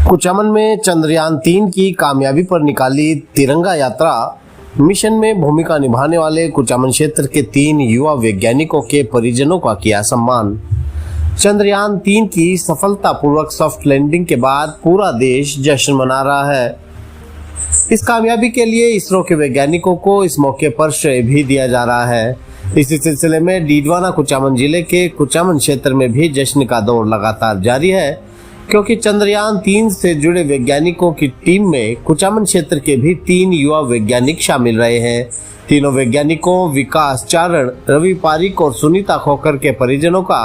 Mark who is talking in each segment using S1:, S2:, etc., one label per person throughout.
S1: कुचामन में चंद्रयान-3 की कामयाबी पर निकाली तिरंगा यात्रा। मिशन में भूमिका निभाने वाले कुचामन क्षेत्र के 3 युवा वैज्ञानिकों के परिजनों का किया सम्मान। चंद्रयान-3 की सफलतापूर्वक सॉफ्ट लैंडिंग के बाद पूरा देश जश्न मना रहा है। इस कामयाबी के लिए इसरो के वैज्ञानिकों को इस मौके पर श्रेय भी दिया जा रहा है। इसी सिलसिले में डीडवाना कुचामन जिले के कुचामन क्षेत्र में भी जश्न का दौर लगातार जारी है, क्योंकि चंद्रयान-3 से जुड़े वैज्ञानिकों की टीम में कुचामन क्षेत्र के भी 3 युवा वैज्ञानिक शामिल रहे हैं। तीनों वैज्ञानिकों विकास चारण, रवि पारिक और सुनीता खोकर के परिजनों का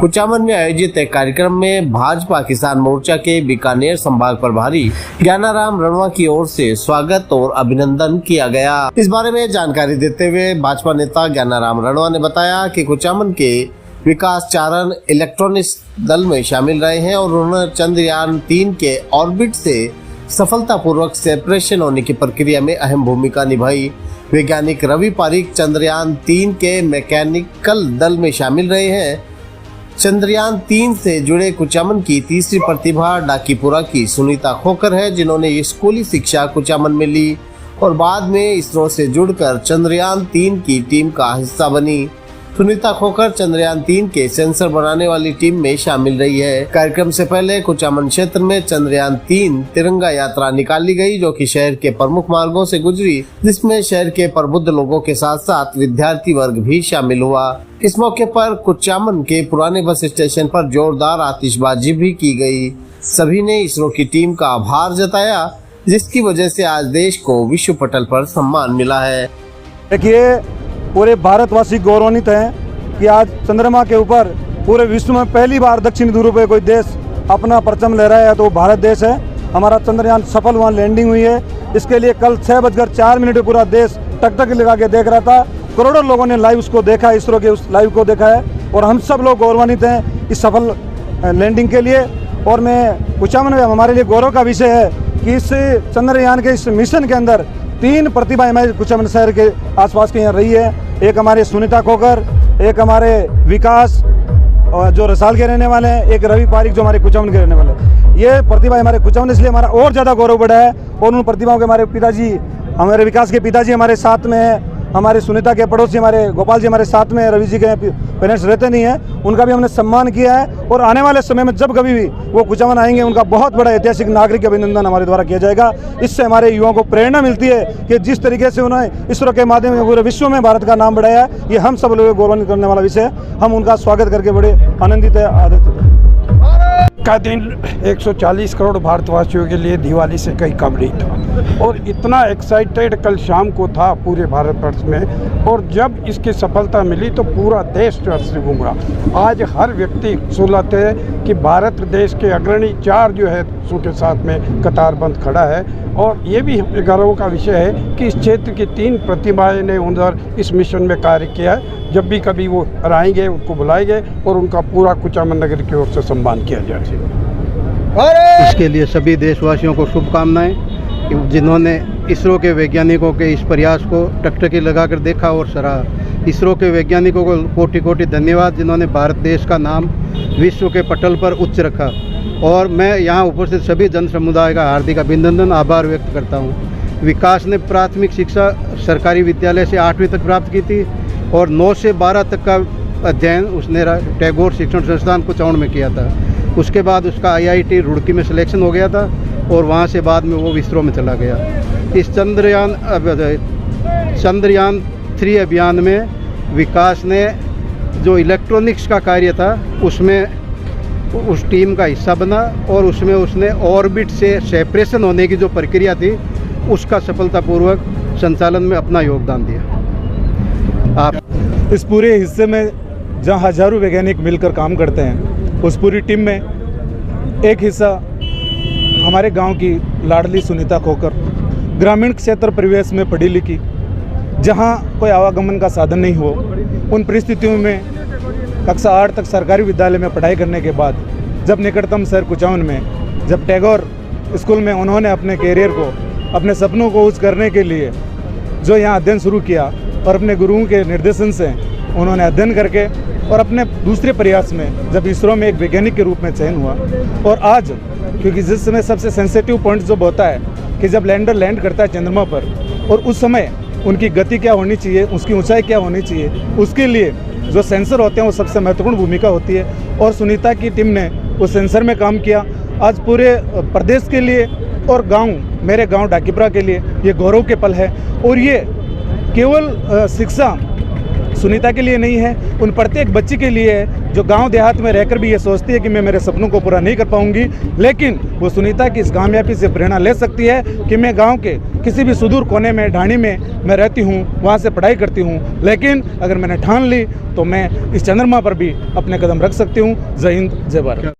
S1: कुचामन में आयोजित एक कार्यक्रम में भाजपा किसान मोर्चा के बीकानेर संभाग प्रभारी ज्ञानाराम रणवा की ओर से स्वागत और अभिनंदन किया गया। इस बारे में जानकारी देते हुए भाजपा नेता ज्ञानाराम रणवा ने बताया कि कुचामन के विकास चारण इलेक्ट्रॉनिक्स दल में शामिल रहे हैं और उन्होंने चंद्रयान-3 के ऑर्बिट से सफलतापूर्वक सेपरेशन होने की प्रक्रिया में अहम भूमिका निभाई। वैज्ञानिक रवि पारिक चंद्रयान-3 के मैकेनिकल दल में शामिल रहे हैं। चंद्रयान-3 से जुड़े कुचामन की तीसरी प्रतिभा डाकीपुरा की सुनीता खोकर है, जिन्होंने स्कूली शिक्षा कुचामन में ली और बाद में इसरो से जुड़कर चंद्रयान-3 की टीम का हिस्सा बनी। सुनीता खोकर चंद्रयान-3 के सेंसर बनाने वाली टीम में शामिल रही है। कार्यक्रम से पहले कुचामन क्षेत्र में चंद्रयान-3 तिरंगा यात्रा निकाली गई, जो कि शहर के प्रमुख मार्गों से गुजरी, जिसमें शहर के प्रबुद्ध लोगों के साथ साथ विद्यार्थी वर्ग भी शामिल हुआ। इस मौके पर कुचामन के पुराने बस स्टेशन पर जोरदार आतिशबाजी भी की गई। सभी ने इसरो की टीम का आभार जताया, जिसकी वजह से आज देश को विश्व पटल पर सम्मान मिला है।
S2: देखिए, पूरे भारतवासी गौरवान्वित हैं कि आज चंद्रमा के ऊपर पूरे विश्व में पहली बार दक्षिणी ध्रुव पे कोई देश अपना परचम ले रहा है तो भारत देश है। हमारा चंद्रयान सफल वहाँ लैंडिंग हुई है। इसके लिए कल 6:04 पे पूरा देश टकटकी लगा के देख रहा था। करोड़ों लोगों ने लाइव उसको देखा, इसरो के उस लाइव को देखा है और हम सब लोग गौरवान्वित हैं इस सफल लैंडिंग के लिए। और मैं कुचामन में हमारे लिए गौरव का विषय है कि इस चंद्रयान के इस मिशन के अंदर 3 प्रतिभाएं हमारे कुचामन शहर के आसपास के यहाँ रही है। एक हमारे सुनीता खोकर, एक हमारे विकास जो रसाल के रहने वाले हैं, एक रवि पारिक जो हमारे कुचामन के रहने वाले हैं। ये प्रतिभा हमारे कुचामन, इसलिए हमारा और ज़्यादा गौरव बढ़ा है। और उन प्रतिभाओं के हमारे पिताजी, हमारे विकास के पिताजी हमारे साथ में हैं, हमारे सुनीता के पड़ोसी हमारे गोपाल जी हमारे साथ में, रवि जी के पेरेंट्स रहते नहीं हैं, उनका भी हमने सम्मान किया है। और आने वाले समय में जब कभी भी वो कुचामन आएंगे, उनका बहुत बड़ा ऐतिहासिक नागरिक अभिनंदन हमारे द्वारा किया जाएगा। इससे हमारे युवाओं को प्रेरणा मिलती है कि जिस तरीके से उन्होंने इसरो के माध्यम से पूरे विश्व में भारत का नाम बढ़ाया है, ये हम सब लोगों को गौरवान्वित करने वाला विषय है। हम उनका स्वागत करके बड़े आनंदित है, आदित्य
S3: का दिन 140 करोड़ भारतवासियों के लिए दिवाली से कहीं कम नहीं था और इतना एक्साइटेड कल शाम को था पूरे भारतवर्ष में। और जब इसकी सफलता मिली तो पूरा देश हर्ष से घूम रहा। आज हर व्यक्ति सुलझते है कि भारत देश के अग्रणी 4 जो है के साथ में कतारबंद खड़ा है। और ये भी गर्व का विषय है कि इस क्षेत्र की 3 प्रतिभाएं ने उधर इस मिशन में कार्य किया है। जब भी कभी वो आएंगे उनको बुलाएंगे और उनका पूरा कुचामन नगर की ओर से सम्मान किया जाएगा।
S4: इसके लिए सभी देशवासियों को शुभकामनाएं, जिन्होंने इसरो के वैज्ञानिकों के इस प्रयास को टकटकी लगाकर देखा और सराहा। इसरो के वैज्ञानिकों को कोटि कोटि धन्यवाद, जिन्होंने भारत देश का नाम विश्व के पटल पर उच्च रखा। और मैं यहाँ उपस्थित सभी जन समुदाय का हार्दिक अभिनंदन आभार व्यक्त करता हूँ। विकास ने प्राथमिक शिक्षा सरकारी विद्यालय से 8वीं तक प्राप्त की थी और 9 से 12 तक का अध्ययन उसने टैगोर शिक्षण संस्थान कुचामन में किया था। उसके बाद उसका IIT रुड़की में सिलेक्शन हो गया था और वहाँ से बाद में वो इसरो में चला गया। इस चंद्रयान-3 अभियान में विकास ने जो इलेक्ट्रॉनिक्स का कार्य था उसमें उस टीम का हिस्सा बना और उसमें उसने ऑर्बिट से सेपरेशन होने की जो प्रक्रिया थी उसका सफलतापूर्वक संचालन में अपना योगदान दिया। आप
S2: इस पूरे हिस्से में जहाँ हजारों वैज्ञानिक मिलकर काम करते हैं, उस पूरी टीम में एक हिस्सा हमारे गांव की लाडली सुनीता खोकर, ग्रामीण क्षेत्र परिवेश में पढ़ी लिखी, जहां कोई आवागमन का साधन नहीं हो, उन परिस्थितियों में कक्षा 8 तक सरकारी विद्यालय में पढ़ाई करने के बाद जब निकटतम शहर कुचामन में जब टैगोर स्कूल में उन्होंने अपने कैरियर को, अपने सपनों को उच्च करने के लिए जो यहाँ अध्ययन शुरू किया और अपने गुरुओं के निर्देशन से उन्होंने अध्ययन करके और अपने दूसरे प्रयास में जब इसरो में एक वैज्ञानिक के रूप में चयन हुआ, और आज क्योंकि जिस समय सबसे सेंसिटिव पॉइंट जब होता है कि जब लैंडर लैंड करता है चंद्रमा पर, और उस समय उनकी गति क्या होनी चाहिए, उसकी ऊंचाई क्या होनी चाहिए, उसके लिए जो सेंसर होते हैं वो सबसे महत्वपूर्ण भूमिका होती है। और सुनीता की टीम ने उस सेंसर में काम किया। आज पूरे प्रदेश के लिए और गांव, मेरे गांव डाकीपुरा के लिए ये गौरव के पल है। और ये केवल शिक्षा सुनीता के लिए नहीं है, उन प्रत्येक बच्ची के लिए है जो गांव देहात में रहकर भी ये सोचती है कि मैं मेरे सपनों को पूरा नहीं कर पाऊंगी, लेकिन वो सुनीता की इस कामयाबी से प्रेरणा ले सकती है कि मैं गांव के किसी भी सुदूर कोने में, ढाणी में मैं रहती हूँ, वहाँ से पढ़ाई करती हूँ, लेकिन अगर मैंने ठान ली तो मैं इस चंद्रमा पर भी अपने कदम रख सकती हूँ। जय हिंद, जय भारत।